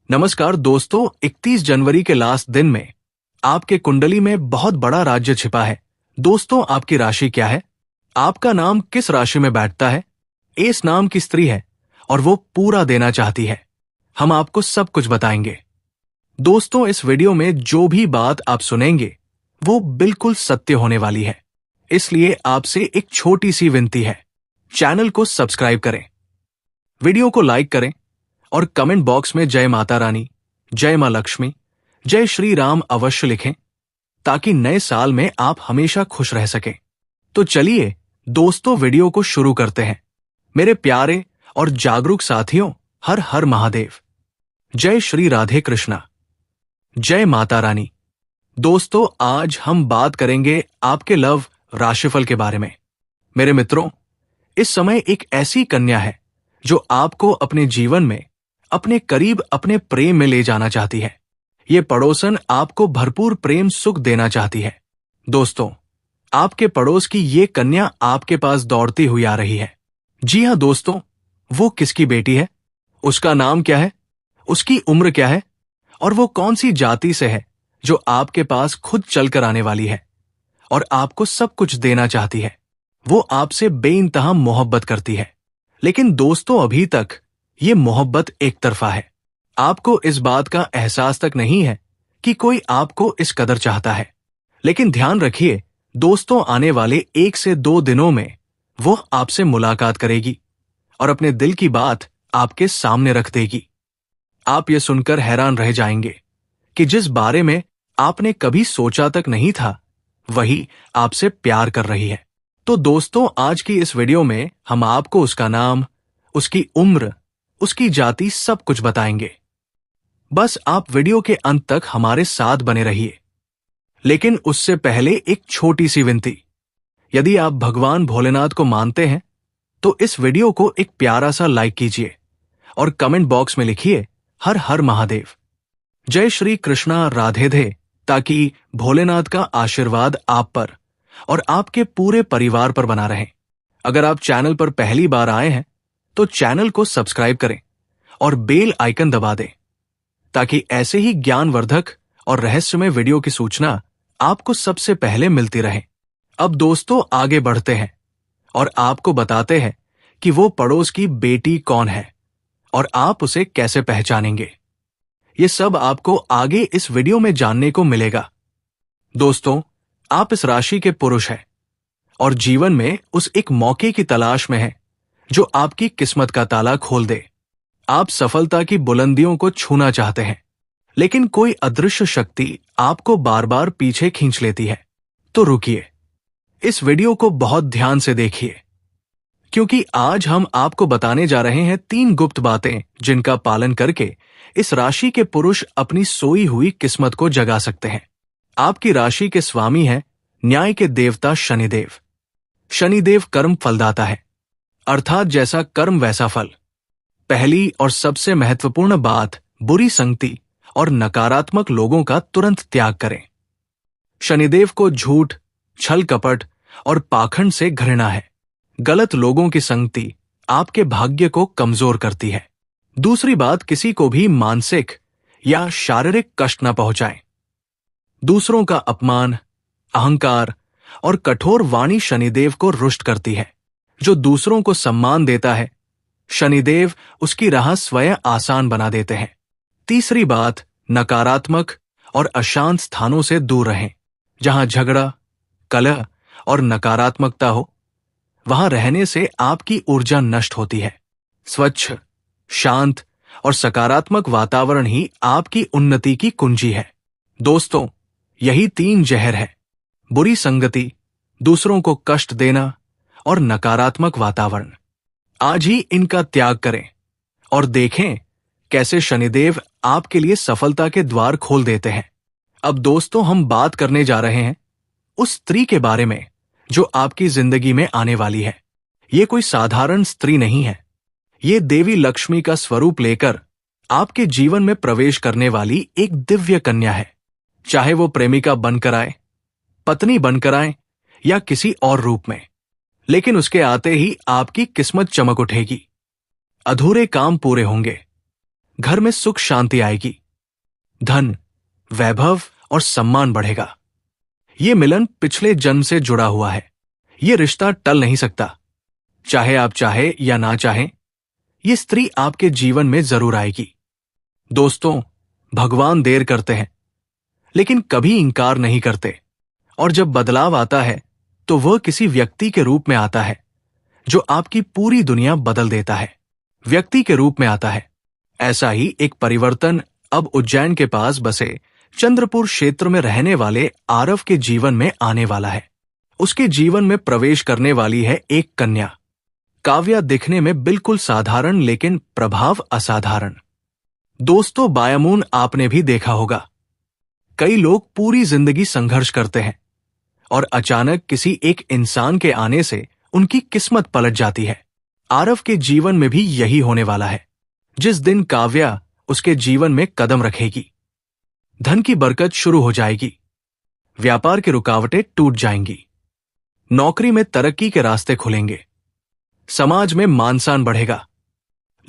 नमस्कार दोस्तों, 31 जनवरी के लास्ट दिन में आपके कुंडली में बहुत बड़ा राज्य छिपा है। दोस्तों, आपकी राशि क्या है? आपका नाम किस राशि में बैठता है? एस नाम की स्त्री है और वो पूरा देना चाहती है। हम आपको सब कुछ बताएंगे। दोस्तों, इस वीडियो में जो भी बात आप सुनेंगे वो बिल्कुल सत्य होने वाली है, इसलिए आपसे एक छोटी सी विनती है, चैनल को सब्सक्राइब करें, वीडियो को लाइक करें और कमेंट बॉक्स में जय माता रानी, जय मां लक्ष्मी, जय श्री राम अवश्य लिखें ताकि नए साल में आप हमेशा खुश रह सकें। तो चलिए दोस्तों, वीडियो को शुरू करते हैं। मेरे प्यारे और जागरूक साथियों, हर हर महादेव। जय श्री राधे कृष्णा, जय माता रानी। दोस्तों, आज हम बात करेंगे आपके लव राशिफल के बारे में। मेरे मित्रों, इस समय एक ऐसी कन्या है जो आपको अपने जीवन में अपने करीब अपने प्रेम में ले जाना चाहती है। ये पड़ोसन आपको भरपूर प्रेम सुख देना चाहती है। दोस्तों, आपके पड़ोस की ये कन्या आपके पास दौड़ती हुई आ रही है। जी हाँ दोस्तों, वो किसकी बेटी है? उसका नाम क्या है? उसकी उम्र क्या है? और वो कौन सी जाति से है जो आपके पास खुद चलकर आने वाली है और आपको सब कुछ देना चाहती है? वो आपसे बेइंतहा मोहब्बत करती है। लेकिन दोस्तों, अभी तक ये मोहब्बत एक तरफा है। आपको इस बात का एहसास तक नहीं है कि कोई आपको इस कदर चाहता है। लेकिन ध्यान रखिए दोस्तों, आने वाले 1 से 2 दिनों में वो आपसे मुलाकात करेगी और अपने दिल की बात आपके सामने रख देगी। आप ये सुनकर हैरान रह जाएंगे कि जिस बारे में आपने कभी सोचा तक नहीं था, वही आपसे प्यार कर रही है। तो दोस्तों, आज की इस वीडियो में हम आपको उसका नाम, उसकी उम्र, उसकी जाति सब कुछ बताएंगे। बस आप वीडियो के अंत तक हमारे साथ बने रहिए। लेकिन उससे पहले एक छोटी सी विनती। यदि आप भगवान भोलेनाथ को मानते हैं तो इस वीडियो को एक प्यारा सा लाइक कीजिए और कमेंट बॉक्स में लिखिए हर हर महादेव, जय श्री कृष्णा राधे धे, ताकि भोलेनाथ का आशीर्वाद आप पर और आपके पूरे परिवार पर बना रहे। अगर आप चैनल पर पहली बार आए हैं तो चैनल को सब्सक्राइब करें और बेल आइकन दबा दें ताकि ऐसे ही ज्ञानवर्धक और रहस्यमय वीडियो की सूचना आपको सबसे पहले मिलती रहे। अब दोस्तों, आगे बढ़ते हैं और आपको बताते हैं कि वो पड़ोस की बेटी कौन है और आप उसे कैसे पहचानेंगे। ये सब आपको आगे इस वीडियो में जानने को मिलेगा। दोस्तों, आप इस राशि के पुरुष हैं और जीवन में उस एक मौके की तलाश में हैं जो आपकी किस्मत का ताला खोल दे। आप सफलता की बुलंदियों को छूना चाहते हैं, लेकिन कोई अदृश्य शक्ति आपको बार बार पीछे खींच लेती है। तो रुकिए, इस वीडियो को बहुत ध्यान से देखिए, क्योंकि आज हम आपको बताने जा रहे हैं 3 गुप्त बातें जिनका पालन करके इस राशि के पुरुष अपनी सोई हुई किस्मत को जगा सकते हैं। आपकी राशि के स्वामी हैं न्याय के देवता शनिदेव। शनिदेव कर्म फलदाता है, अर्थात जैसा कर्म वैसा फल। पहली और सबसे महत्वपूर्ण बात, बुरी संगति और नकारात्मक लोगों का तुरंत त्याग करें। शनिदेव को झूठ, छल कपट और पाखंड से घृणा है। गलत लोगों की संगति आपके भाग्य को कमजोर करती है। दूसरी बात, किसी को भी मानसिक या शारीरिक कष्ट न पहुंचाएं। दूसरों का अपमान, अहंकार और कठोर वाणी शनिदेव को रुष्ट करती है। जो दूसरों को सम्मान देता है, शनिदेव उसकी राह स्वयं आसान बना देते हैं। तीसरी बात, नकारात्मक और अशांत स्थानों से दूर रहें। जहां झगड़ा, कलह और नकारात्मकता हो, वहां रहने से आपकी ऊर्जा नष्ट होती है। स्वच्छ, शांत और सकारात्मक वातावरण ही आपकी उन्नति की कुंजी है। दोस्तों, यही 3 जहर है: बुरी संगति, दूसरों को कष्ट देना और नकारात्मक वातावरण। आज ही इनका त्याग करें और देखें कैसे शनिदेव आपके लिए सफलता के द्वार खोल देते हैं। अब दोस्तों, हम बात करने जा रहे हैं उस स्त्री के बारे में जो आपकी जिंदगी में आने वाली है। ये कोई साधारण स्त्री नहीं है। ये देवी लक्ष्मी का स्वरूप लेकर आपके जीवन में प्रवेश करने वाली एक दिव्य कन्या है। चाहे वो प्रेमिका बनकर आए, पत्नी बनकर आए या किसी और रूप में, लेकिन उसके आते ही आपकी किस्मत चमक उठेगी। अधूरे काम पूरे होंगे, घर में सुख शांति आएगी, धन, वैभव और सम्मान बढ़ेगा। ये मिलन पिछले जन्म से जुड़ा हुआ है। ये रिश्ता टल नहीं सकता। चाहे आप चाहे या ना चाहें, ये स्त्री आपके जीवन में जरूर आएगी। दोस्तों, भगवान देर करते हैं, लेकिन कभी इंकार नहीं करते। और जब बदलाव आता है तो वह किसी व्यक्ति के रूप में आता है जो आपकी पूरी दुनिया बदल देता है। व्यक्ति के रूप में आता है। ऐसा ही एक परिवर्तन अब उज्जैन के पास बसे चंद्रपुर क्षेत्र में रहने वाले आरव के जीवन में आने वाला है। उसके जीवन में प्रवेश करने वाली है एक कन्या। काव्या दिखने में बिल्कुल साधारण, लेकिन प्रभाव असाधारण। दोस्तों, बायामून आपने भी देखा होगा। कई लोग पूरी जिंदगी संघर्ष करते हैं और अचानक किसी एक इंसान के आने से उनकी किस्मत पलट जाती है। आरव के जीवन में भी यही होने वाला है। जिस दिन काव्या उसके जीवन में कदम रखेगी, धन की बरकत शुरू हो जाएगी, व्यापार की रुकावटें टूट जाएंगी, नौकरी में तरक्की के रास्ते खुलेंगे, समाज में मान-सम्मान बढ़ेगा।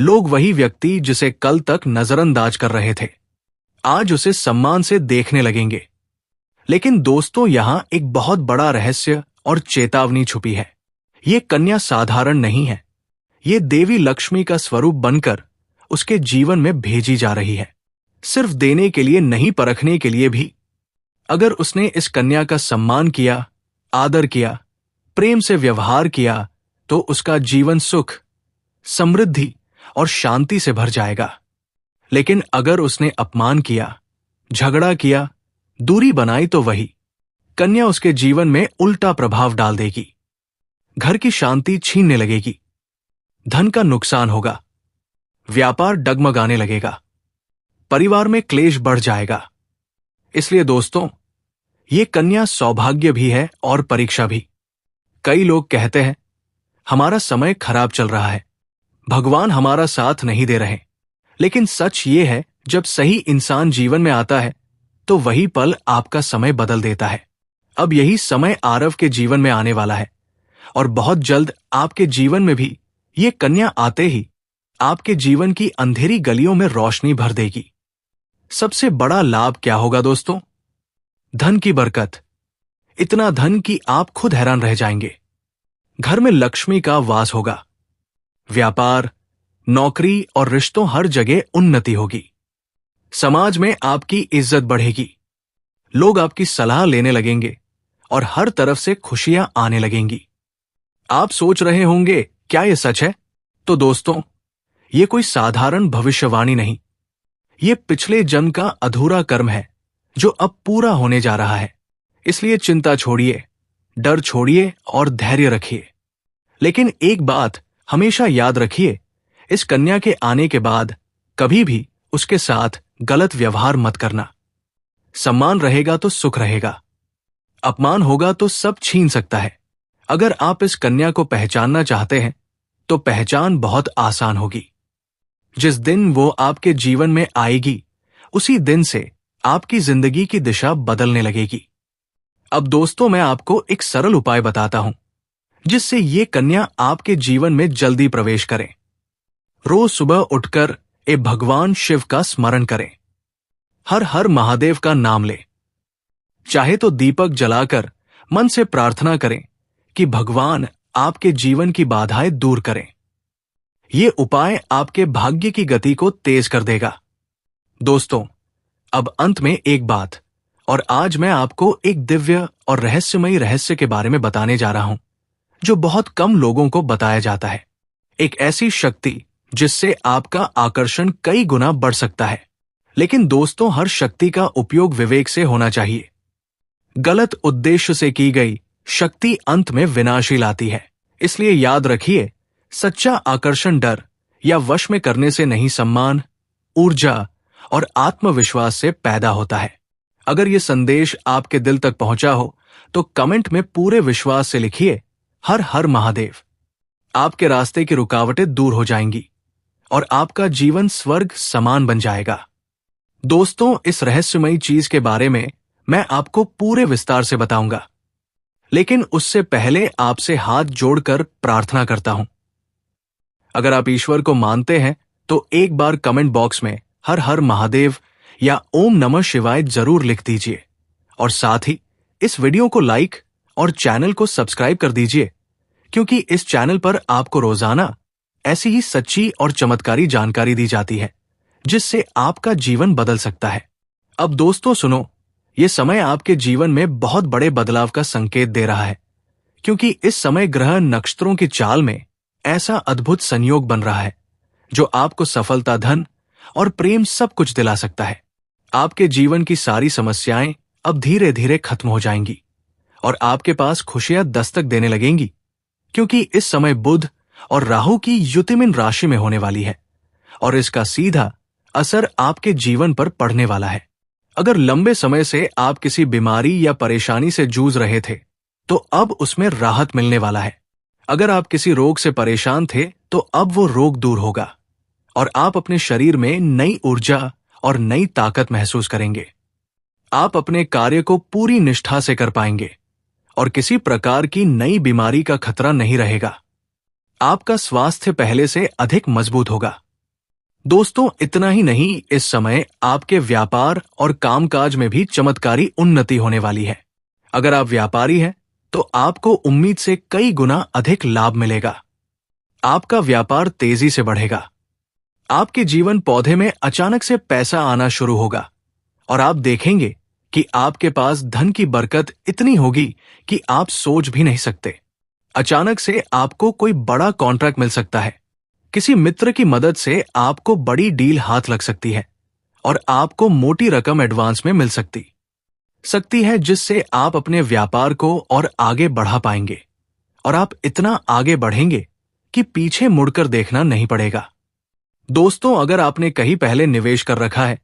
लोग वही व्यक्ति जिसे कल तक नजरअंदाज कर रहे थे, आज उसे सम्मान से देखने लगेंगे। लेकिन दोस्तों, यहां एक बहुत बड़ा रहस्य और चेतावनी छुपी है। ये कन्या साधारण नहीं है। ये देवी लक्ष्मी का स्वरूप बनकर उसके जीवन में भेजी जा रही है। सिर्फ देने के लिए नहीं, परखने के लिए भी। अगर उसने इस कन्या का सम्मान किया, आदर किया, प्रेम से व्यवहार किया, तो उसका जीवन सुख, समृद्धि और शांति से भर जाएगा। लेकिन अगर उसने अपमान किया, झगड़ा किया, दूरी बनाई, तो वही कन्या उसके जीवन में उल्टा प्रभाव डाल देगी। घर की शांति छीनने लगेगी, धन का नुकसान होगा, व्यापार डगमगाने लगेगा, परिवार में क्लेश बढ़ जाएगा। इसलिए दोस्तों, ये कन्या सौभाग्य भी है और परीक्षा भी। कई लोग कहते हैं, हमारा समय खराब चल रहा है, भगवान हमारा साथ नहीं दे रहे। लेकिन सच ये है, जब सही इंसान जीवन में आता है तो वही पल आपका समय बदल देता है। अब यही समय आरव के जीवन में आने वाला है और बहुत जल्द आपके जीवन में भी ये कन्या आते ही आपके जीवन की अंधेरी गलियों में रोशनी भर देगी। सबसे बड़ा लाभ क्या होगा दोस्तों? धन की बरकत। इतना धन कि आप खुद हैरान रह जाएंगे। घर में लक्ष्मी का वास होगा। व्यापार, नौकरी और रिश्तों, हर जगह उन्नति होगी। समाज में आपकी इज्जत बढ़ेगी। लोग आपकी सलाह लेने लगेंगे और हर तरफ से खुशियां आने लगेंगी। आप सोच रहे होंगे, क्या यह सच है? तो दोस्तों, ये कोई साधारण भविष्यवाणी नहीं, ये पिछले जन्म का अधूरा कर्म है जो अब पूरा होने जा रहा है। इसलिए चिंता छोड़िए, डर छोड़िए और धैर्य रखिए। लेकिन एक बात हमेशा याद रखिए, इस कन्या के आने के बाद कभी भी उसके साथ गलत व्यवहार मत करना। सम्मान रहेगा तो सुख रहेगा, अपमान होगा तो सब छीन सकता है। अगर आप इस कन्या को पहचानना चाहते हैं तो पहचान बहुत आसान होगी। जिस दिन वो आपके जीवन में आएगी, उसी दिन से आपकी जिंदगी की दिशा बदलने लगेगी। अब दोस्तों, मैं आपको एक सरल उपाय बताता हूं जिससे ये कन्या आपके जीवन में जल्दी प्रवेश करे। रोज सुबह उठकर भगवान शिव का स्मरण करें। हर हर महादेव का नाम लें। चाहे तो दीपक जलाकर मन से प्रार्थना करें कि भगवान आपके जीवन की बाधाएं दूर करें। ये उपाय आपके भाग्य की गति को तेज कर देगा। दोस्तों, अब अंत में एक बात, और आज मैं आपको एक दिव्य और रहस्यमयी रहस्य के बारे में बताने जा रहा हूं जो बहुत कम लोगों को बताया जाता है। एक ऐसी शक्ति जिससे आपका आकर्षण कई गुना बढ़ सकता है। लेकिन दोस्तों, हर शक्ति का उपयोग विवेक से होना चाहिए। गलत उद्देश्य से की गई शक्ति अंत में विनाश ही लाती है। इसलिए याद रखिए, सच्चा आकर्षण डर या वश में करने से नहीं, सम्मान, ऊर्जा और आत्मविश्वास से पैदा होता है। अगर ये संदेश आपके दिल तक पहुंचा हो तो कमेंट में पूरे विश्वास से लिखिए, हर हर महादेव। आपके रास्ते की रुकावटें दूर हो जाएंगी और आपका जीवन स्वर्ग समान बन जाएगा। दोस्तों, इस रहस्यमयी चीज के बारे में मैं आपको पूरे विस्तार से बताऊंगा, लेकिन उससे पहले आपसे हाथ जोड़कर प्रार्थना करता हूं। अगर आप ईश्वर को मानते हैं तो एक बार कमेंट बॉक्स में हर हर महादेव या ओम नमः शिवाय जरूर लिख दीजिए और साथ ही इस वीडियो को लाइक और चैनल को सब्सक्राइब कर दीजिए, क्योंकि इस चैनल पर आपको रोजाना ऐसी ही सच्ची और चमत्कारी जानकारी दी जाती है जिससे आपका जीवन बदल सकता है। अब दोस्तों सुनो, ये समय आपके जीवन में बहुत बड़े बदलाव का संकेत दे रहा है, क्योंकि इस समय ग्रह नक्षत्रों की चाल में ऐसा अद्भुत संयोग बन रहा है जो आपको सफलता, धन और प्रेम सब कुछ दिला सकता है। आपके जीवन की सारी समस्याएं अब धीरे धीरे खत्म हो जाएंगी और आपके पास खुशियां दस्तक देने लगेंगी, क्योंकि इस समय बुध और राहु की युतिमिन राशि में होने वाली है और इसका सीधा असर आपके जीवन पर पड़ने वाला है। अगर लंबे समय से आप किसी बीमारी या परेशानी से जूझ रहे थे तो अब उसमें राहत मिलने वाला है। अगर आप किसी रोग से परेशान थे तो अब वो रोग दूर होगा और आप अपने शरीर में नई ऊर्जा और नई ताकत महसूस करेंगे। आप अपने कार्य को पूरी निष्ठा से कर पाएंगे और किसी प्रकार की नई बीमारी का खतरा नहीं रहेगा। आपका स्वास्थ्य पहले से अधिक मजबूत होगा। दोस्तों, इतना ही नहीं, इस समय आपके व्यापार और कामकाज में भी चमत्कारी उन्नति होने वाली है। अगर आप व्यापारी हैं तो आपको उम्मीद से कई गुना अधिक लाभ मिलेगा। आपका व्यापार तेजी से बढ़ेगा। आपके जीवन पौधे में अचानक से पैसा आना शुरू होगा और आप देखेंगे कि आपके पास धन की बरकत इतनी होगी कि आप सोच भी नहीं सकते। अचानक से आपको कोई बड़ा कॉन्ट्रैक्ट मिल सकता है। किसी मित्र की मदद से आपको बड़ी डील हाथ लग सकती है और आपको मोटी रकम एडवांस में मिल सकती है, जिससे आप अपने व्यापार को और आगे बढ़ा पाएंगे और आप इतना आगे बढ़ेंगे कि पीछे मुड़कर देखना नहीं पड़ेगा। दोस्तों, अगर आपने कहीं पहले निवेश कर रखा है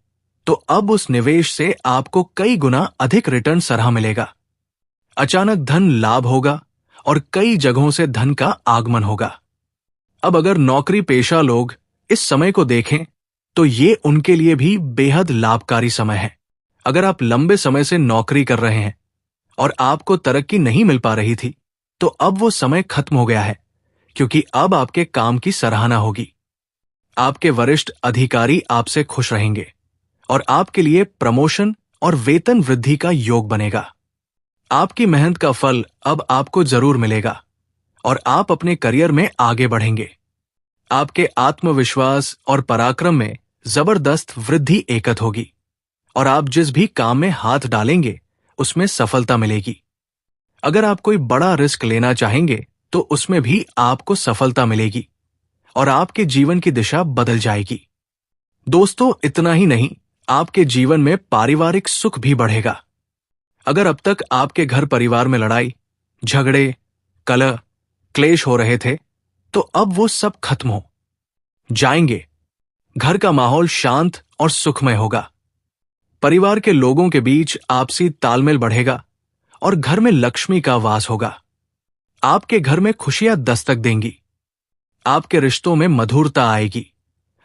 तो अब उस निवेश से आपको कई गुना अधिक रिटर्न सरहा मिलेगा। अचानक धन लाभ होगा और कई जगहों से धन का आगमन होगा। अब अगर नौकरी पेशा लोग इस समय को देखें तो ये उनके लिए भी बेहद लाभकारी समय है। अगर आप लंबे समय से नौकरी कर रहे हैं और आपको तरक्की नहीं मिल पा रही थी तो अब वो समय खत्म हो गया है, क्योंकि अब आपके काम की सराहना होगी। आपके वरिष्ठ अधिकारी आपसे खुश रहेंगे और आपके लिए प्रमोशन और वेतन वृद्धि का योग बनेगा। आपकी मेहनत का फल अब आपको जरूर मिलेगा और आप अपने करियर में आगे बढ़ेंगे। आपके आत्मविश्वास और पराक्रम में जबरदस्त वृद्धि एकत्र होगी और आप जिस भी काम में हाथ डालेंगे उसमें सफलता मिलेगी। अगर आप कोई बड़ा रिस्क लेना चाहेंगे तो उसमें भी आपको सफलता मिलेगी और आपके जीवन की दिशा बदल जाएगी। दोस्तों, इतना ही नहीं, आपके जीवन में पारिवारिक सुख भी बढ़ेगा। अगर अब तक आपके घर परिवार में लड़ाई, झगड़े, कलह, क्लेश हो रहे थे तो अब वो सब खत्म हो जाएंगे। घर का माहौल शांत और सुखमय होगा। परिवार के लोगों के बीच आपसी तालमेल बढ़ेगा और घर में लक्ष्मी का वास होगा। आपके घर में खुशियां दस्तक देंगी। आपके रिश्तों में मधुरता आएगी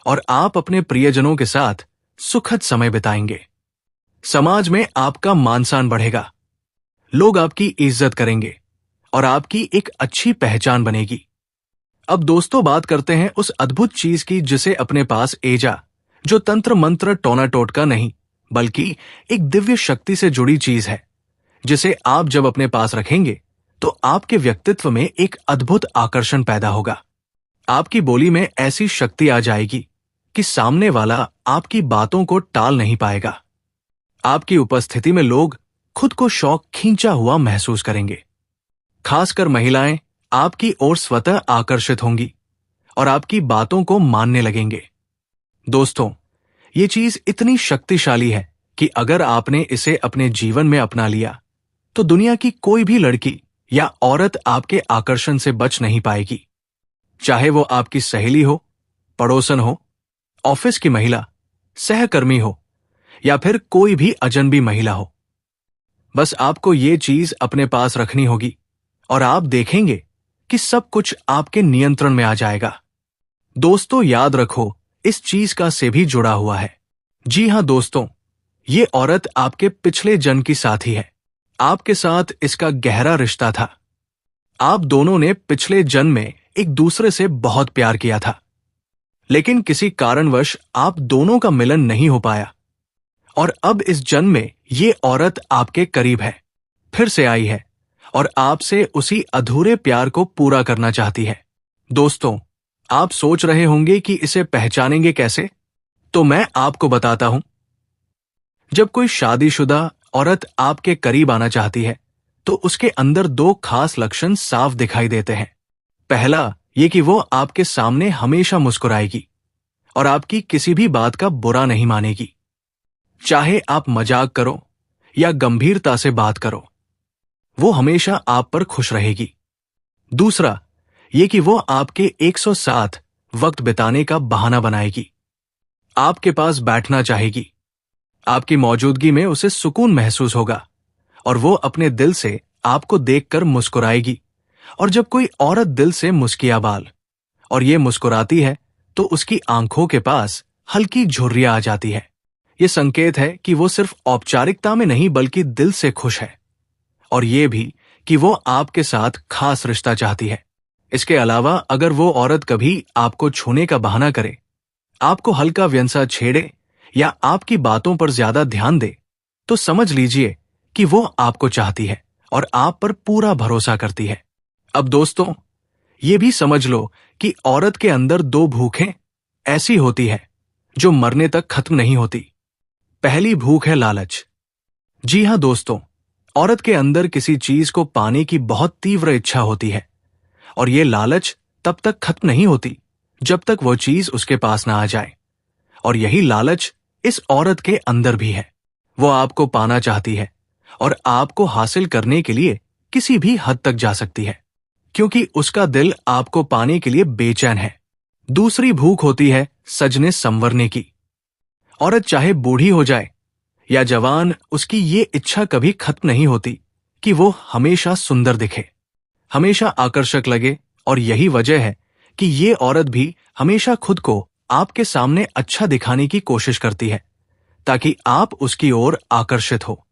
और आप अपने प्रियजनों के साथ सुखद समय बिताएंगे। समाज में आपका मान-सम्मान बढ़ेगा। लोग आपकी इज्जत करेंगे और आपकी एक अच्छी पहचान बनेगी। अब दोस्तों, बात करते हैं उस अद्भुत चीज की जिसे अपने पास एजा, जो तंत्र मंत्र टोना टोटका नहीं बल्कि एक दिव्य शक्ति से जुड़ी चीज है, जिसे आप जब अपने पास रखेंगे तो आपके व्यक्तित्व में एक अद्भुत आकर्षण पैदा होगा। आपकी बोली में ऐसी शक्ति आ जाएगी कि सामने वाला आपकी बातों को टाल नहीं पाएगा। आपकी उपस्थिति में लोग खुद को शौक खींचा हुआ महसूस करेंगे। खासकर महिलाएं आपकी ओर स्वतः आकर्षित होंगी और आपकी बातों को मानने लगेंगे। दोस्तों, ये चीज इतनी शक्तिशाली है कि अगर आपने इसे अपने जीवन में अपना लिया तो दुनिया की कोई भी लड़की या औरत आपके आकर्षण से बच नहीं पाएगी। चाहे वो आपकी सहेली हो, पड़ोसन हो, ऑफिस की महिला, सहकर्मी हो या फिर कोई भी अजनबी महिला हो। बस आपको ये चीज अपने पास रखनी होगी और आप देखेंगे कि सब कुछ आपके नियंत्रण में आ जाएगा। दोस्तों, याद रखो, इस चीज का से भी जुड़ा हुआ है। जी हां दोस्तों, ये औरत आपके पिछले जन्म की साथी है। आपके साथ इसका गहरा रिश्ता था। आप दोनों ने पिछले जन्म में एक दूसरे से बहुत प्यार किया था। लेकिन किसी कारणवश आप दोनों का मिलन नहीं हो पाया और अब इस जन्म में ये औरत आपके करीब है, फिर से आई है और आपसे उसी अधूरे प्यार को पूरा करना चाहती है। दोस्तों, आप सोच रहे होंगे कि इसे पहचानेंगे कैसे? तो मैं आपको बताता हूं। जब कोई शादीशुदा औरत आपके करीब आना चाहती है तो उसके अंदर दो खास लक्षण साफ दिखाई देते हैं। पहला, ये कि वो आपके सामने हमेशा मुस्कुराएगी और आपकी किसी भी बात का बुरा नहीं मानेगी, चाहे आप मजाक करो या गंभीरता से बात करो, वो हमेशा आप पर खुश रहेगी। दूसरा, ये कि वो आपके 107 वक्त बिताने का बहाना बनाएगी, आपके पास बैठना चाहेगी, आपकी मौजूदगी में उसे सुकून महसूस होगा और वो अपने दिल से आपको देखकर मुस्कुराएगी। और जब कोई औरत दिल से मुस्कियाबाल और ये मुस्कुराती है तो उसकी आंखों के पास हल्की झुर्रियां आ जाती है। ये संकेत है कि वो सिर्फ औपचारिकता में नहीं बल्कि दिल से खुश है और ये भी कि वो आपके साथ खास रिश्ता चाहती है। इसके अलावा अगर वो औरत कभी आपको छूने का बहाना करे, आपको हल्का व्यंसा छेड़े या आपकी बातों पर ज्यादा ध्यान दे, तो समझ लीजिए कि वो आपको चाहती है और आप पर पूरा भरोसा करती है। अब दोस्तों, ये भी समझ लो कि औरत के अंदर दो भूखें ऐसी होती है जो मरने तक खत्म नहीं होती। पहली भूख है लालच। जी हां दोस्तों, औरत के अंदर किसी चीज को पाने की बहुत तीव्र इच्छा होती है और ये लालच तब तक खत्म नहीं होती जब तक वो चीज उसके पास ना आ जाए। और यही लालच इस औरत के अंदर भी है। वो आपको पाना चाहती है और आपको हासिल करने के लिए किसी भी हद तक जा सकती है, क्योंकि उसका दिल आपको पाने के लिए बेचैन है। दूसरी भूख होती है सजने संवरने की। औरत चाहे बूढ़ी हो जाए या जवान, उसकी ये इच्छा कभी खत्म नहीं होती कि वो हमेशा सुंदर दिखे, हमेशा आकर्षक लगे। और यही वजह है कि ये औरत भी हमेशा खुद को आपके सामने अच्छा दिखाने की कोशिश करती है ताकि आप उसकी ओर आकर्षित हो।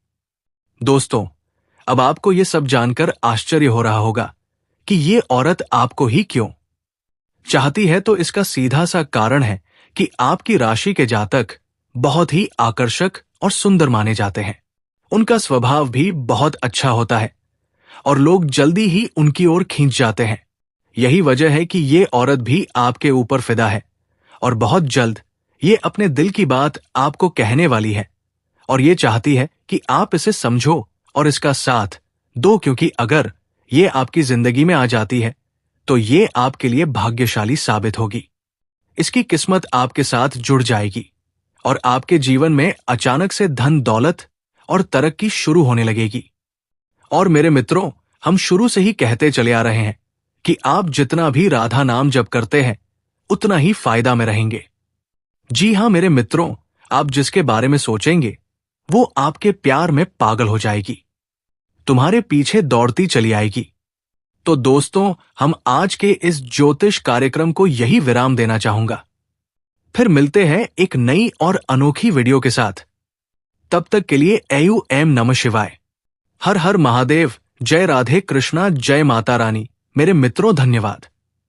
दोस्तों, अब आपको ये सब जानकर आश्चर्य हो रहा होगा कि ये औरत आपको ही क्यों चाहती है। तो इसका सीधा सा कारण है कि आपकी राशि के जातक बहुत ही आकर्षक और सुंदर माने जाते हैं। उनका स्वभाव भी बहुत अच्छा होता है और लोग जल्दी ही उनकी ओर खींच जाते हैं। यही वजह है कि ये औरत भी आपके ऊपर फिदा है और बहुत जल्द ये अपने दिल की बात आपको कहने वाली है और ये चाहती है कि आप इसे समझो और इसका साथ दो, क्योंकि अगर ये आपकी जिंदगी में आ जाती है तो ये आपके लिए भाग्यशाली साबित होगी। इसकी किस्मत आपके साथ जुड़ जाएगी और आपके जीवन में अचानक से धन दौलत और तरक्की शुरू होने लगेगी। और मेरे मित्रों, हम शुरू से ही कहते चले आ रहे हैं कि आप जितना भी राधा नाम जप करते हैं उतना ही फायदा में रहेंगे। जी हां मेरे मित्रों, आप जिसके बारे में सोचेंगे वो आपके प्यार में पागल हो जाएगी, तुम्हारे पीछे दौड़ती चली आएगी। तो दोस्तों, हम आज के इस ज्योतिष कार्यक्रम को यही विराम देना चाहूंगा। फिर मिलते हैं एक नई और अनोखी वीडियो के साथ। तब तक के लिए एयू नमः शिवाय। हर हर महादेव। जय राधे कृष्णा, जय माता रानी। मेरे मित्रों, धन्यवाद।